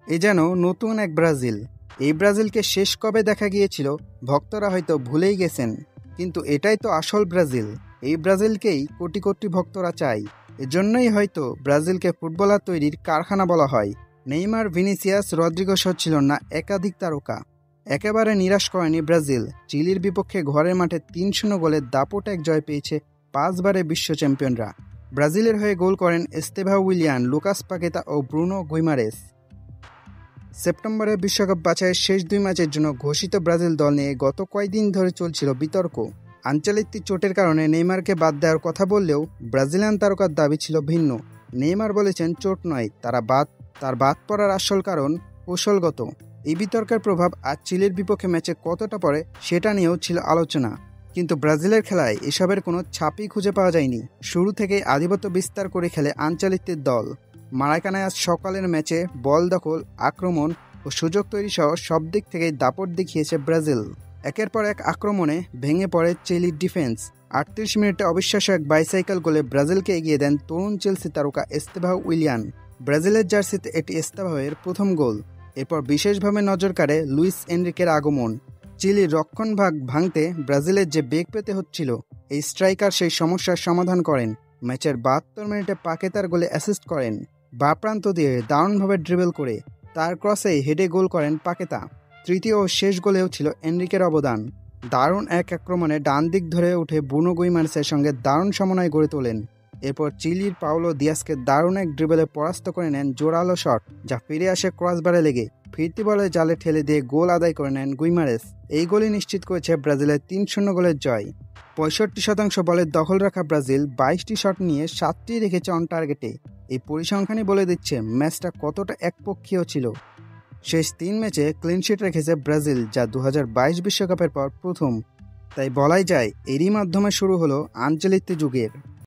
এ যেন নতুন এক ব্রাজিল। এই ব্রাজিলকে শেষ কবে দেখা গিয়েছিল ভক্তরা হয়তো ভুলেই গেছেন, কিন্তু এটাই তো আসল ব্রাজিল। এই ব্রাজিলকেই কোটি কোটি ভক্তরা চায়। এজন্যই হয়তো ব্রাজিলকে ফুটবলার তৈরির কারখানা বলা হয়। নেইমার, ভিনিসিয়াস, রদ্রিগোস ছিল না একাধিক তারকা। একেবারে নিরাশ করেনি ব্রাজিল। চিলির বিপক্ষে ঘরের মাঠে ৩-০ গোলের দাপট এক জয় পেয়েছে ৫ বারের বিশ্ব চ্যাম্পিয়নরা। ব্রাজিলের হয়ে গোল করেন এস্তেভাও উইলিয়ান, লুকাস পাকেতা ও ব্রুনো গুইমারেস। সেপ্টেম্বরে বিশ্বকাপ বাছাইয়ের শেষ ২ ম্যাচের জন্য ঘোষিত ব্রাজিল দল নিয়ে গত কয়েকদিন ধরে চলছিল বিতর্ক। আঞ্চলিক চোটের কারণে নেইমারকে বাদ দেওয়ার কথা বললেও ব্রাজিলিয়ান তারকার দাবি ছিল ভিন্ন। নেইমার বলেছেন চোট নয়, তার বাদ পড়ার আসল কারণ কৌশলগত। এই বিতর্কের প্রভাব আজ চিলির বিপক্ষে ম্যাচে কতটা পড়ে সেটা নিয়েও ছিল আলোচনা। কিন্তু ব্রাজিলের খেলায় এসবের কোনো ছাপই খুঁজে পাওয়া যায়নি। শুরু থেকেই আধিপত্য বিস্তার করে খেলে আঞ্চলিকদের দল। মারাকানায় আজ সকালের ম্যাচে বল দখল, আক্রমণ ও সুযোগ তৈরি সহ সব দিক থেকেই দাপট দেখিয়েছে ব্রাজিল। একের পর এক আক্রমণে ভেঙে পড়ে চিলির ডিফেন্স। ৩৮ মিনিটে অবিশ্বাস্য এক বাইসাইকেল গোলে ব্রাজিলকে এগিয়ে দেন তরুণ চেলসি তারকা এস্তেভাও উইলিয়ান। ব্রাজিলের জার্সিতে এটি এস্তেভাওয়ের প্রথম গোল। এরপর বিশেষভাবে নজর কাড়ে লুইস এনরিকের আগমন। চিলির রক্ষণভাগ ভাঙতে ব্রাজিলের যে বেগ পেতে হচ্ছিল, এই স্ট্রাইকার সেই সমস্যার সমাধান করেন। ম্যাচের ৭২ মিনিটে পাকেতার গোলে অ্যাসিস্ট করেন। বাঁ প্রান্ত দিয়ে দারুণভাবে ড্রিবল করে তার ক্রসেই হেডে গোল করেন পাকেতা। তৃতীয় ও শেষ গোলেও ছিল এনরিকের অবদান। দারুণ এক আক্রমণে ডান দিক ধরে উঠে ব্রুনো গুইমারেসের সঙ্গে দারুণ সমন্বয় গড়ে তোলেন। এরপর চিলির পাওলো দিয়াসকে দারুণ এক ড্রিবলে পরাস্ত করে নেন জোরালো শট, যা ফিরে আসে ক্রসবারে লেগে ফিরতি বলে জালে ঠেলে দিয়ে গোল আদায় করে নেন গুইমারেস। এই গোলই নিশ্চিত করেছে ব্রাজিলের ৩-০ গোলের জয়। ৬৫% বলের দখল রাখা ব্রাজিল ২২টি শট নিয়ে ৭টি রেখেছে অন টার্গেটে। এই পরিসংখ্যানই বলে দিচ্ছে ম্যাচটা কতটা একপক্ষীয় ছিল। শেষ ৩ ম্যাচে ক্লিনশিট রেখেছে ব্রাজিল, যা ২০২২ বিশ্বকাপের পর প্রথম। তাই বলাই যায় এরই মাধ্যমে শুরু হলো আঞ্চলিক যুগের।